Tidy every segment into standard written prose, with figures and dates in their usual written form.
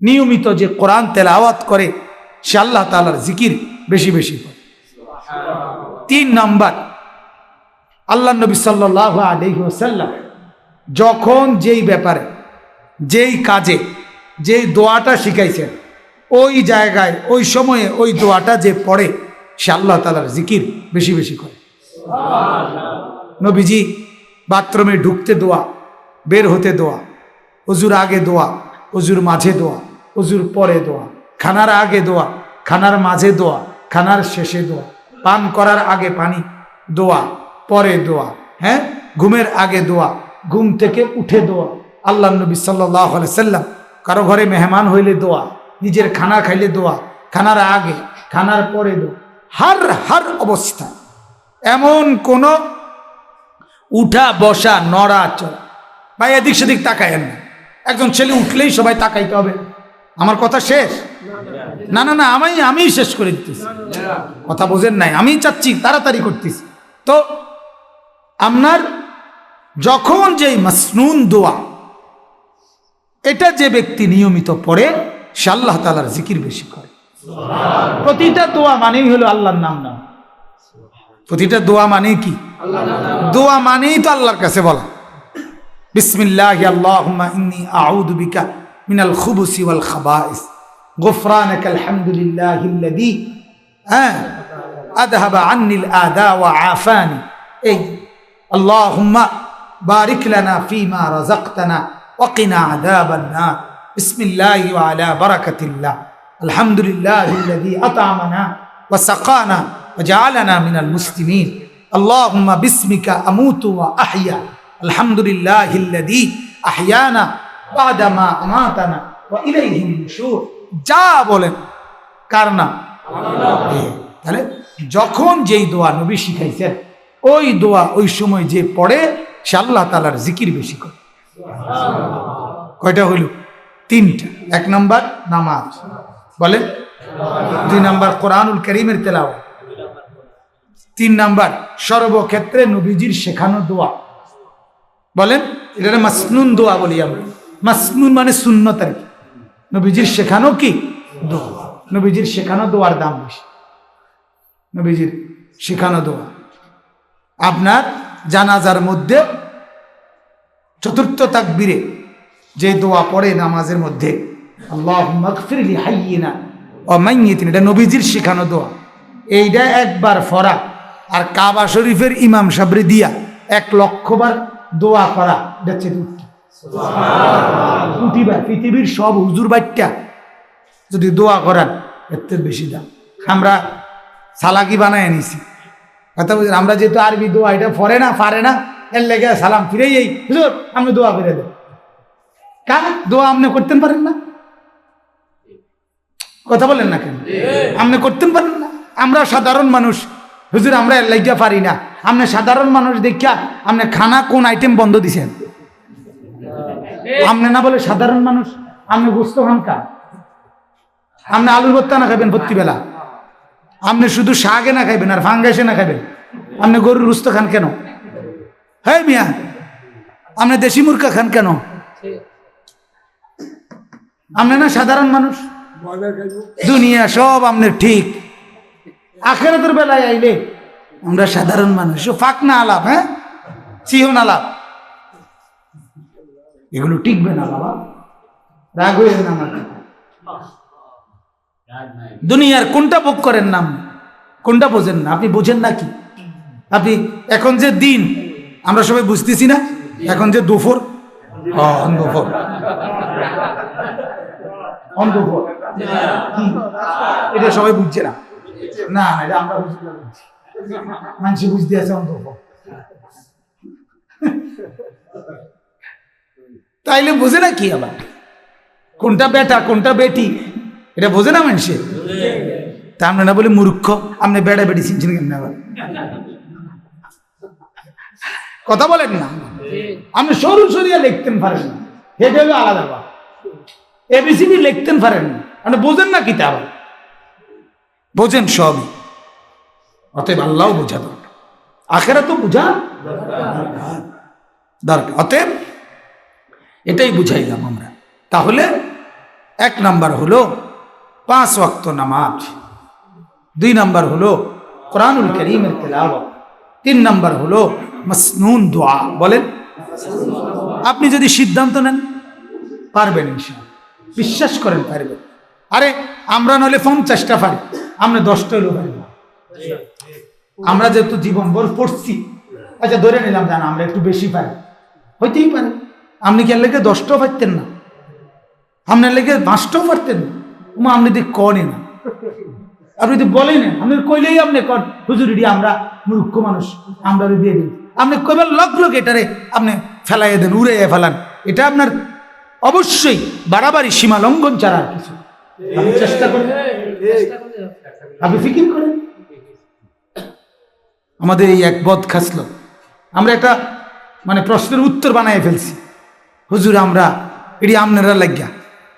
নিয়মিত যে কোরআন তেলাওয়াত করে সে আল্লাহ তাআলার জিকির বেশি বেশি করে। 3 নাম্বার, আল্লাহ নবী সাল্লাল্লাহু আলাইহি ওয়াসাল্লাম যখন যেই ব্যাপারে, যেই কাজে, যেই দোয়াটা শিখাইছেন, ওই জায়গায় ওই সময়ে ওই দোয়াটা যে পড়ে সে আল্লাহ তাআলার জিকির বেশি বেশি করে। নবীজি বাথরুমে ঢুকতে দোয়া, বের হতে দোয়া, ওযুর আগে দোয়া, ওযুর মাঝে দোয়া, ওযুর পরে দোয়া, খানার আগে দোয়া, খানার মাঝে দোয়া, খানার শেষে দোয়া, পান করার আগে পানি দোয়া, পরে দোয়া, হ্যাঁ, ঘুমের আগে দোয়া, ঘুম থেকে উঠে দোয়া। আল্লাহ নবী সাল্লাল্লাহু আলাইহি সাল্লাম কারো ঘরে মেহমান হইলে দোয়া, নিজের খানা খাইলে দোয়া, খানার আগে খানার পরে দোয়া, হার অবস্থা। এমন কোন উঠা বসা নড়া চড়া, ভাই এদিক সেদিক তাকায়েন না। একজন ছেলে উঠলেই সবাই তাকাইতে হবে? আমার কথা শেষ? না না না, আমি শেষ করে দিতেছি, কথা বোঝেন নাই, আমি চাচ্ছি তাড়াতাড়ি করতেছি। তো আপনার যখন যেই মাসনুন দোয়া, এটা যে ব্যক্তি নিয়মিত পড়ে সে আল্লাহ তাআলার জিকির বেশি করে। প্রতিটা দোয়া মানেই হলো আল্লাহর নাম না, প্রতিটা দোয়া মানে কি? দোয়া মানেই তো আল্লাহর কাছে বলা, বিসমিল্লাহি আল্লাহুম্মা ইন্নী আউযু বিকা মিনাল খুবুসি ওয়াল খাবাইস গুফরানাকাল হামদুলিল্লাহিল্লাযী আযহাবা আন্নিল আদা ওয়া আফানি। এই আল্লাহুম্মা বারিক লানা ফীমা রাযাকতানা ওয়া কিনা আযাবান নার। বিসমিল্লাহি ওয়া আলা বারাকাতিল্লাহ। আলহামদুলিল্লাহিল্লাযী আত'আমানা ওয়া সাকানা ওয়া জাআলানা মিনাল মুসলিমিন। আল্লাহুম্মা বিসমিকা আমুতু ওয়া আহইয়া। আলহামদুলিল্লাহিল্লাযী আহইয়ানা বা'দা মা আমাতানা ওয়া ইলাইহিন নুশুর। যা বলেন কার নাম? তাহলে যখন যেই দোয়া নবী শিখাইছেন ওই দোয়া ওই সময় যে পড়ে সে আল্লাহ তাআলার জিকির বেশি করে। কয়টা হইল? 3টা। 1 নাম্বার নামাজ, বলেন। 2 নাম্বার কোরআনুল কারীমের তেলাওয়াত। 3 নাম্বার সর্বক্ষেত্রে নবীজির শেখানো দোয়া, বলেন। এটা মাসনুন দোয়া বলি আমরা। মাসনুন মানে সুন্নত আর কি। নবীজির শেখানো কি দোয়া, নবীজির শেখানো দোয়ার দাম বেশি। নবীজির শেখানো দোয়া আপনার জানাজার মধ্যে 4র্থ তাকবীরে যে দোয়া পড়ে নামাজের মধ্যে, আল্লাহুম্মা গফির লি হাইয়িনা ওয়া মাইয়িতিনা, এটা নবীজির শেখানো দোয়া। এইটা একবার পড়া আর কাবা শরীফের ইমাম সাবরি দিয়া 1 লক্ষ বার দোয়া করা, এটা হচ্ছে সুবহানাল্লাহ। পৃথিবীর সব হুজুর বাচ্চা যদি দোয়া করান এর থেকে বেশি দাম। আমরা সালাকি বানায় নিছি, কথা বুঝলেন। আমরা যেহেতু আরবি দোয়া এটা পড়ে না, পারে না, এর লেগে সালাম ফিরেই এই হুজুর আপনি দোয়া করে দেন। কার দোয়া আপনি করতেন পারেন না? কথা বলেন না কেন? আপনি করতেন পারেন না? আমরা সাধারণ মানুষ, হুজুর আমরা এর লেগে পারি না। আপনি সাধারণ মানুষ দেখিয়া আপনি খানা কোন আইটেম বন্ধ দিছেন? আপনি না বলে সাধারণ মানুষ, আপনি গোস্ত খান কা? আপনি আলুর ভর্তা না খাবেন প্রতিবেলা? আপনি শুধু শাকে না খাইবেন আর ফাঙ্গাসে না খাইবেন? আপনি গরুর রুস্ত খান কেন? হ্যাঁ মিয়া, আপনি দেশি মুরগা খান কেন? আপনি না সাধারণ মানুষ। দুনিয়া সব আপনার ঠিক, আখিরাতের বেলায় আইলে আমরা সাধারণ মানুষ। ফাঁক না আলাপ, হ্যাঁ সিহন আলাপ, এগুলো টিকবে না বাবা, রাগ হয়ে না। আমার দুনিয়ার কোনটা ভোগ করেন না, কোনটা বোঝেন না? আপনি বোঝেন না কি? আপনি এখন যে দিন আমরা সবাই বুঝতেছি না, এখন যে দুপুর, দুপুর অন্ধপুর এটা সবাই বুঝছে না। না এটা আমরা বুঝতে পারছি, মানুষ বুঝতে আছে অন্ধপুর। তাইলে বোঝে না কি আবার কোনটা বেটা কোনটা বেটি, এটা বোঝে না মানুষে। তা আমরা না বলে মূর্খ, আপনি বেড়া বেটি চিনছেন কেন? আবার কথা বলেন না। আপনি সরু সরিয়া লিখতেন পারেন না, এটা হলো আলাদা বা এবিসিডি লিখতেন পারেন না, আপনি বোঝেন না কিতাব, বোঝেন সবই। অতএব আল্লাহ বোঝা দরকার, আখেরা তো বোঝা দরকার। অতএব এটাই বুঝাইলাম আমরা। তাহলে এক নাম্বার হলো 5 ওয়াক্ত নামাজ, 2 নাম্বার হলো কোরআনুল কারীমের তেলাওয়াত, 3 নাম্বার হলো মাসনুন দোয়া। বলেন, আপনি যদি সিদ্ধান্ত নেন পারবেন ইনশাআল্লাহ, বিশ্বাস করেন পারবেন। আরে আমরা নইলে 50টা পারি, আমরা 10টা হলেও পারি না। আমরা যেহেতু জীবনভর পড়ছি, আচ্ছা ধরে নিলাম জানা আমরা একটু বেশি পারি, হইতেই পারে। আপনি কি লেগে 10টাও পারতেন না? আপনার লেগে 5টাও পারতেন না? আপনি যদি কনে না, আপনি যদি বলেন আপনি কইলেই আপনি কন হুজুর এটি আমরা মূর্খ মানুষ, আমরা দিয়ে দিই। আপনি কইবার লগ এটারে আপনি ফেলাইয়ে দেন, উড়ে ফেলান, এটা আপনার অবশ্যই বাড়াবাড়ি সীমা লঙ্ঘন ছাড়া আর কিছু। আপনি চেষ্টা করেন, আপনি ফিকির করেন। আমাদের এই এক বদ খাসলো, আমরা একটা মানে প্রশ্নের উত্তর বানাই ফেলছি, হুজুর আমরা এটি আপনারা লাগিয়া,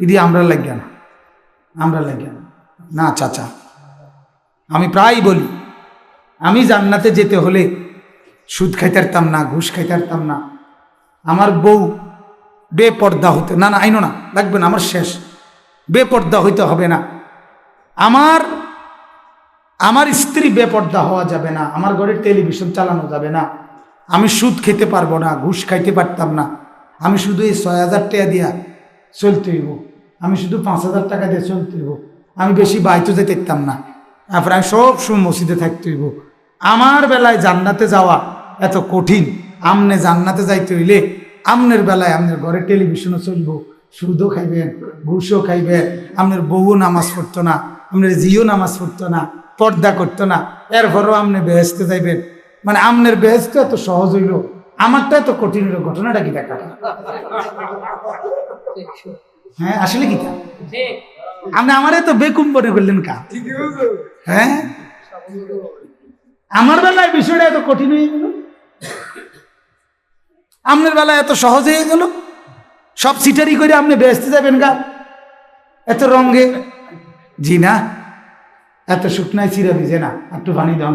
এটি আমরা লাগিয়া না, আমরা লাগিয়া না চাচা। আমি প্রায় বলি, আমি জান্নাতে যেতে হলে সুদ খাইতে পারতাম না, ঘুষ খাইতে পারতাম না, আমার বউ বেপর্দা হতে না, না আইনো না লাগবে না, আমার শেষ, বেপর্দা হইতে হবে না, আমার স্ত্রী বেপর্দা হওয়া যাবে না, আমার ঘরে টেলিভিশন চালানো যাবে না, আমি সুদ খেতে পারবো না, ঘুষ খাইতে পারতাম না, আমি শুধু এই 6,000 টাকা দিয়া চলতে হইব, আমি শুধু 5,000 টাকা দিয়ে চলতে হইব, আমি বেশি বাইতে যেতে পারতাম না, তারপরে আমি সব সময় মসজিদে থাকতে হইব। আমার বেলায় জান্নাতে যাওয়া এত কঠিন, আমনে জান্নাতে যাইতে হইলে আমনের বেলায় আপনার ঘরে টেলিভিশনও চলবো, সুদও খাইবেন, ঘুষও খাইবেন, আপনার বউও নামাজ পড়তো না, আপনার জিও নামাজ পড়তো না, পর্দা করতো না, এরপরও আপনি বেহেশতে যাইবেন। মানে আমনের বেহেশত এত সহজ হইল, আমারটা এত কঠিন হইল। ঘটনাটা কি দেখা? হ্যাঁ আসলে কি তা আপনি আমার এত বেকুম মনে করলেন কা? হ্যাঁ আমার বেলায় বিষয়টা এত কঠিন হয়ে গেল, আপনার বেলায় এত সহজ হয়ে গেল, সব সিটারি করে আপনি বেহেশতে যাবেন গা এত রঙে? জি না, এত শুকনায় চিরা ভিজে না, একটু পানি দাও।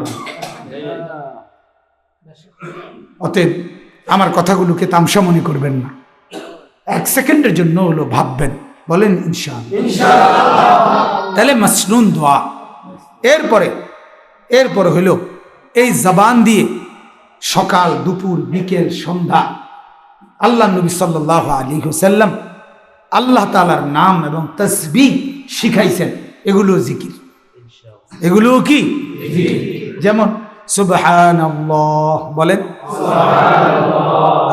অতএব আমার কথাগুলোকে তামসা মনে করবেন না, 1 সেকেন্ডের জন্য হলো ভাববেন, বলেন ইনশাআল্লাহ। তাহলে মাসনুন দোয়া। এরপরে হলো এই জবান দিয়ে সকাল দুপুর বিকেল সন্ধ্যা আল্লাহ নবী সাল্লাল্লাহু আলাইহি ওয়াসাল্লাম আল্লাহ তাআলার নাম এবং তাসবিহ শিখাইছেন, এগুলো জিকির, এগুলো কি জিকির। যেমন সুবহানাল্লাহ বলেন,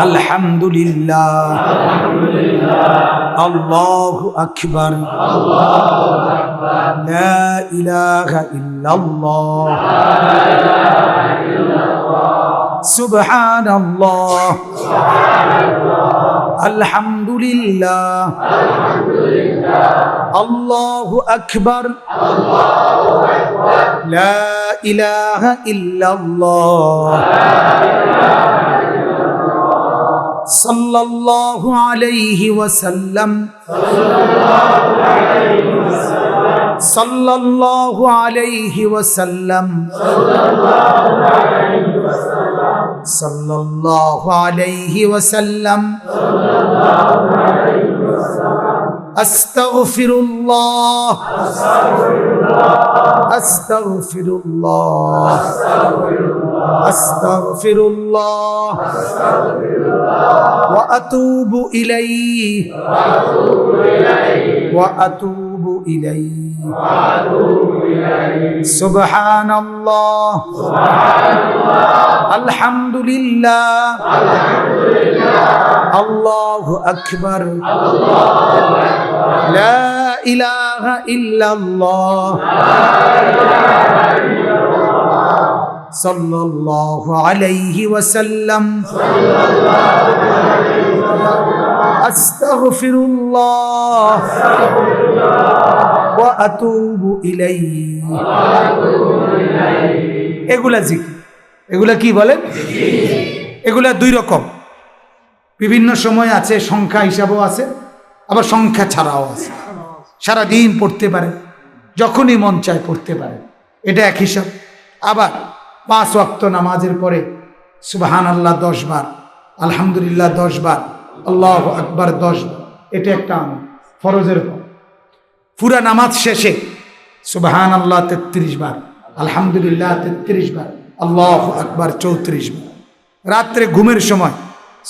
আলহামদুলিল্লাহ, আল্লাহু আকবার, লা ইলাহা ইল্লাল্লাহ, সুবহানাল্লাহ, আলহামদুলিল্লাহ, আল্লাহু আকবার, লা ইলাহা ইল্লাল্লাহ, সাল্লাল্লাহু আলাইহি ওয়াসাল্লাম, সাল্লাল্লাহু আলাইহি ওয়াসাল্লাম, সাল্লাল্লাহু আলাইহি ওয়াসাল্লাম, আস্তাগফিরুল্লাহ, আস্তাগফিরুল্লাহ, আস্তাগফিরুল্লাহ, ওয়া আতুবু ইলাইহি, ওয়া আতুবু ইলাইহি, সুবহানাল্লাহ, আলহামদুলিল্লাহ, আল্লাহু আকবার, লা ইলাহা ইল্লাল্লাহ, সাল্লাল্লাহু আলাইহি ওয়াসাল্লাম, আস্তাগফিরুল্লাহ, ওয়া আতুবু ইলাইহি। এগুলা জিকির, এগুলা কি বলেন? এগুলা 2 রকম, বিভিন্ন সময় আছে, সংখ্যা হিসাবেও আছে, আবার সংখ্যা ছাড়াও আছে। সারাদিন পড়তে পারে, যখনই মন চায় পড়তে পারে, এটা এক হিসাব। আবার 5 ওয়াক্ত নামাজের পরে সুবহানাল্লাহ 10 বার, আলহামদুলিল্লাহ 10 বার, আল্লাহু আকবার 10 বার, এটা একটা আমল ফরজের পর। পুরা নামাজ শেষে সুবহানাল্লাহ 33 বার, আলহামদুলিল্লাহ 33 বার, আল্লাহু আকবার 34 বার। রাত্রে ঘুমের সময়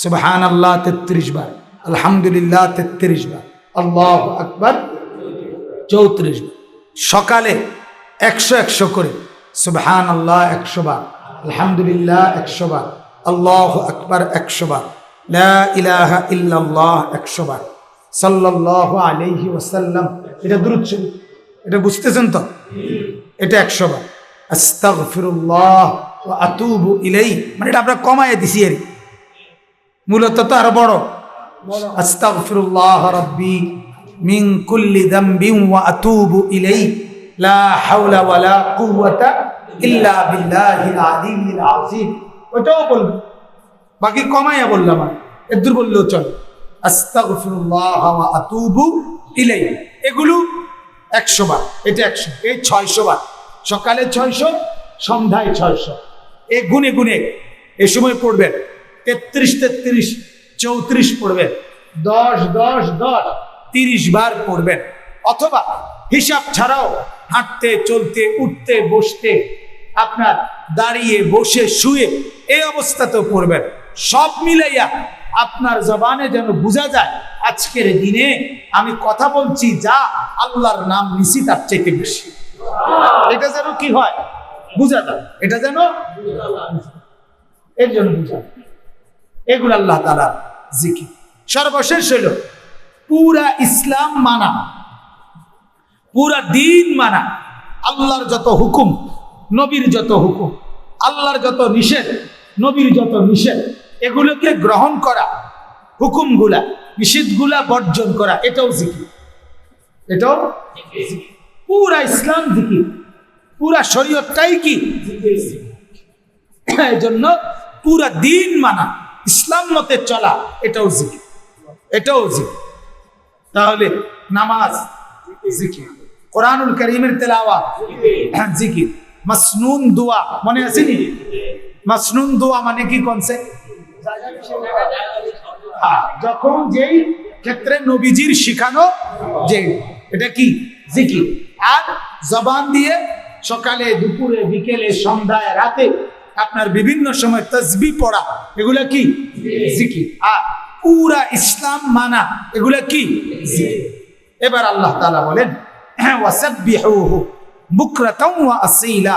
সুবহানাল্লাহ 33 বার, আলহামদুলিল্লাহ 33 বার, আল্লাহু আকবার 34 বার। সকালে 100 করে সুবহানাল্লাহ 100 বার, আলহামদুলিল্লাহ 100 বার, আল্লাহু আকবার 100 বার, লা ইলাহা ইল্লাল্লাহ 100 বার, সাল্লাল্লাহু আলাইহি ওয়াসাল্লাম। এটা দুরূদ শরীফ, এটা বুঝতেছেন তো? এটা 100 বার। আস্তাগফিরুল্লাহ ওয়া আতুবু ইলাইহি, মানে এটা আমরা কমায় দিছি এর, মূলত তো আরো বড়। আস্তাগফিরুল্লাহ রাব্বি মিন কুল্লি যামবিন ওয়া আতুবু ইলাইহি লা হাওলা ওয়ালা কুওয়াতা ইল্লা বিল্লাহিল আলিয়্যিল আযীম। ওটাও বলবো, বাকি কমাইয়া বললাম, এর দূর বললেও চলে। আস্তাগফিরুল্লাহ ওয়া আতুবু ইলাইহি, এগুলো 100 বার, এটা 100, এই 600 বার। সকালে 600, সন্ধ্যায় 600। এই গুনে গুনে এ সময় পড়বেন 33 33 34 পড়বেন, 10 10 10 30 বার পড়বেন। অথবা হিসাব ছাড়াও হাঁটতে চলতে উঠতে বসতে, আপনার দাঁড়িয়ে বসে শুয়ে এই অবস্থাতেও পড়বেন। সব মিলাইয়া আপনার জবানে যেন বোঝা যায় আজকের দিনে আমি কথা বলছি, যা আল্লাহর নাম নিছি তার চাইতে বেশি। এটা যেন কি হয় বোঝা যায়, এটা যেন এর জন্য বোঝা। এগুলো আল্লাহ তাআলার জিকির। সর্বশেষ হইল পুরা ইসলাম মানা, পুরা দিন মানা। আল্লাহর যত হুকুম, নবীর যত হুকুম, আল্লাহর যত নিষেধ, নবীর যত নিষেধ, এগুলোকে গ্রহণ করা, হুকুমগুলা নিষেধগুলা বর্জন করা, এটাও জিকির। এটাও পুরা ইসলাম জিকির, পুরা শরীয়তটাই কি এই জন্য পুরা দিন মানা, ইসলাম মতে চলা, এটাও জিকির, এটাও জিকির। তাহলে নামাজ জিকির, কোরআনুল কারীমের তেলাওয়াত জিকির, মাসনুন দোয়া মনে আছে নি? মাসনুন দোয়া মানে কি কনসেপ্ট? যখন যেই ক্ষেত্রে নবীজির শিখানো, যে এটা কি জিকির। আর জবান দিয়ে সকালে দুপুরে বিকেলে সন্ধ্যায় রাতে আপনার বিভিন্ন সময় তাসবিহ পড়া, এগুলা কি জিকির। আর পুরা ইসলাম মানা, এগুলা কি জিকির। এবার আল্লাহ তাআলা বলেন ওয়াসাব্বিহুহু বুকরাতাও ওয়া আসীলা,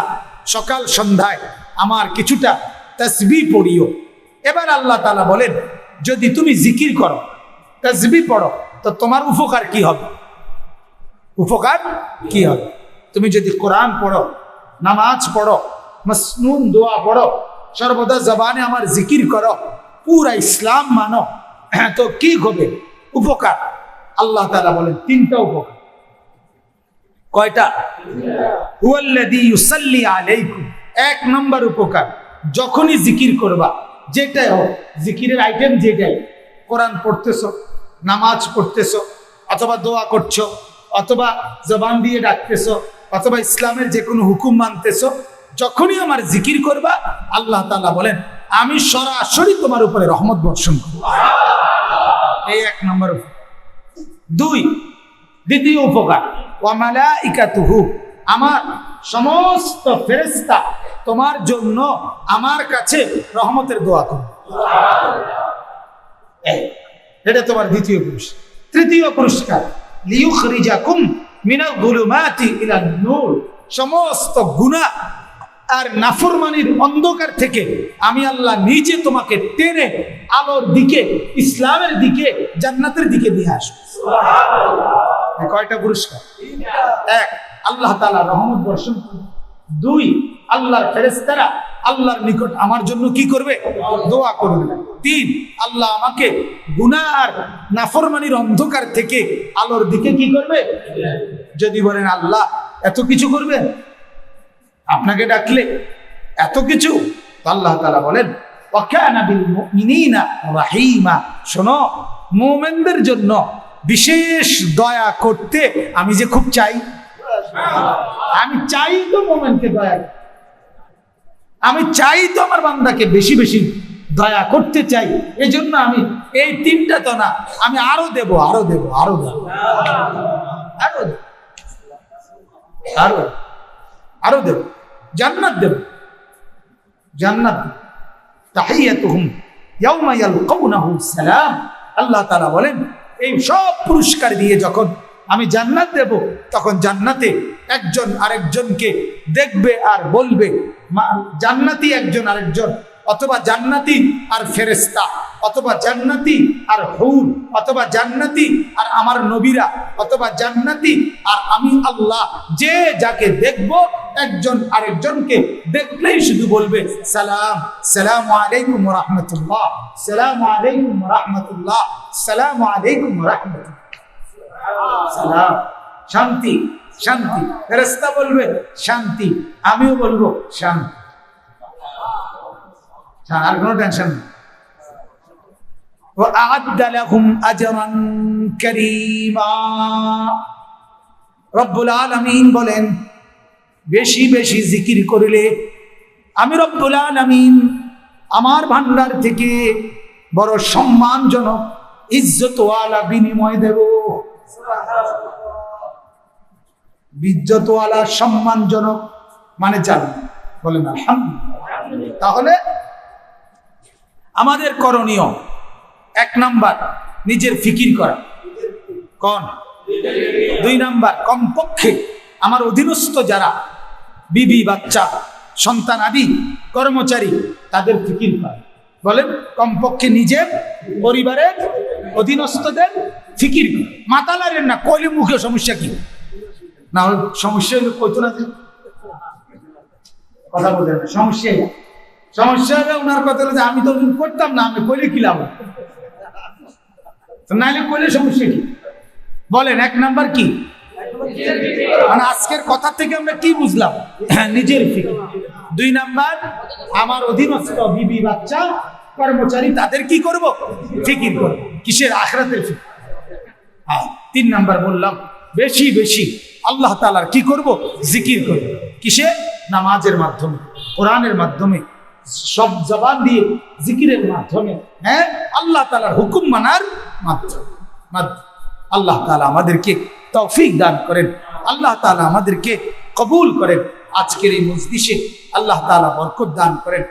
সকাল সন্ধ্যায় আমার কিছুটা তাসবিহ পড়িও। এবার আল্লাহ তাআলা বলেন যদি তুমি জিকির করো, তাসবিহ পড়ো, তো তোমার উপকার কি হবে? উপকার কি হবে? তুমি যদি কোরআন পড়ো, নামাজ পড়ো, মাসনুন দোয়া পড়ো, সর্বদা জবানে আমার জিকির করো, পুরা ইসলাম মানো, তো কি হবে উপকার? আল্লাহ তাআলা বলেন 3টা উপকার। কয়টা? হুয়াল্লাযী ইউসাল্লি আলাইকুম, 1 নম্বর উপকার, যখনই জিকির করবা, যেটাই হোক জিকিরের আইটেম যেটাই, কোরআন পড়তেছো, নামাজ পড়তেছো, অথবা দোয়া করছো, অথবা জবান দিয়ে ডাকতেছো, অথবা ইসলামের যে কোনো হুকুম মানতেছো, যখনই আমার জিকির করবা আল্লাহ তাআলা বলেন আমি সরাসরি তোমার উপরে রহমত বর্ষণ করব। এই 1 নম্বর উপকার। 2, দ্বিতীয় উপকার, ওয়া মালাইকাতুহু, আমার সমস্ত ফেরেশতা তোমার জন্য আমার কাছে রহমতের দোয়া করবে। এটা তোমার দ্বিতীয় পুরস্কার। তৃতীয় পুরস্কার, লিইউখরিজাকুম মিনাল যুলুমাতি ইলান নূর, সমস্ত গুনাহ আর নাফরমানির অন্ধকার থেকে আমি আল্লাহ নিজে তোমাকে টেনে আলোর দিকে, ইসলামের দিকে, জান্নাতের দিকে নিয়ে আসব। সুবহানাল্লাহ। কয়টা পুরস্কার? 1, আল্লাহ তাআলা রহমত বর্ষণ করবে। 2, আল্লাহর ফেরেশতারা আল্লাহর নিকট আমার জন্য কি করবে? দোয়া করবে। 3, আল্লাহ আমাকে গুনাহ আর নাফরমানির অন্ধকার থেকে আলোর দিকে কি করবে? যদি বলেন আল্লাহ এত কিছু করবে, আপনাকে ডাকলে এত কিছু, আল্লাহ তাআলা বলেন ওয়া কানা বিল মুমিনিনা রাহিমা, শোনো মুমিনদের জন্য বিশেষ দয়া করতে আমি যে খুব চাই। আমি চাই তো মুমিনকে দয়া, আমি চাই তো আমার বান্দাকে বেশি বেশি দয়া করতে চাই। এই জন্য আমি এই 3টা তো না, আমি আরো দেব, আরো দেব, আরো দেব, আরো দেব। আরো আরো দেব, জান্নাত দেব, জান্নাত দেব। তাহিয়াতুহুম ইয়াউমা ইয়ালকাউনাহু সালাম। আল্লাহ তাআলা বলেন এই সব পুরস্কার দিয়ে যখন আমি জান্নাত দেব, তখন জান্নাতে একজন আরেকজনকে দেখবে আর বলবে, জান্নাতি একজন আরেকজন, অথবা জান্নাতি আর ফেরেশতা, অথবা জান্নাতি আর হুর, অথবা জান্নাতি আর আমার নবীরা, অথবা জান্নাতি আর আমি আল্লাহ, যে যাকে দেখব একজন আরেকজনকে দেখলেই শুধু বলবে সালাম, সালামু আলাইকুম ওয়া রাহমাতুল্লাহ, সালামু আলাইকুম ওয়া রাহমাতুল্লাহ, সালামু আলাইকুম ওয়া রাহমাতুল্লাহ। সালাম, শান্তি, শান্তি। ফেরেশতা বলবে শান্তি, আমিও বলবো শান্তি। আর কোনো টেনশন নেই। وأعد لهم أجرا كريما। রব্বুল আলামিন বলেন বেশি বেশি জিকির করলে আমি রব্বুল আলামিন আমার ভান্ডার থেকে বড় সম্মানজনক ইজ্জতওয়ালা বিনিময় দেব। ইজ্জতওয়ালা সম্মানজনক মানে জান্নাত, বলেন আলহামদুলিল্লাহ। তাহলে আমাদের করণীয়, এক নাম্বার নিজের ফিকির করা, কোন? 2 নাম্বার কমপক্ষে আমার অধীনস্থ যারা বিবি, বাচ্চা, সন্তান আদি কর্মচারী, তাদের ফিকির করা। বলেন কমপক্ষে নিজের পরিবারের অধীনস্থদের ফিকির করা। মাতালারের না, কইলে মুখে সমস্যা কি না, সমস্যা হলে কইতো না, কথা বলতে না, সমস্যা সমস্যা হবে ওনার কথা হলো যে আমি তো করতাম না, আমি কইলে কি লাভ, নাইলে কইলে সমস্যা কি? বলেন এক নাম্বার কি? মানে আজকের কথা থেকে আমরা কি বুঝলাম? নিজের ফিকির। 2 নাম্বার আমার অধীনস্থ বিবি, বাচ্চা, কর্মচারী, তাদের কি করব? ফিকির করব। কিসের? আখিরাতের ফিকির। 3 নাম্বার বললাম বেশি বেশি আল্লাহ তাআলার কি করব? জিকির করব। কিসে? নামাজের মাধ্যমে, কোরআনের মাধ্যমে, সব জবান দিয়ে জিকিরের মাধ্যমে, হ্যাঁ, আল্লাহ তাআলার হুকুম মানার মাধ্যমে। আল্লাহ তাআলা আমাদেরকে তৌফিক দান করেন, আল্লাহ তাআলা আমাদেরকে কবুল করেন। আজকের এই মজলিসে আল্লাহ তাআলা বরকত দান করেন।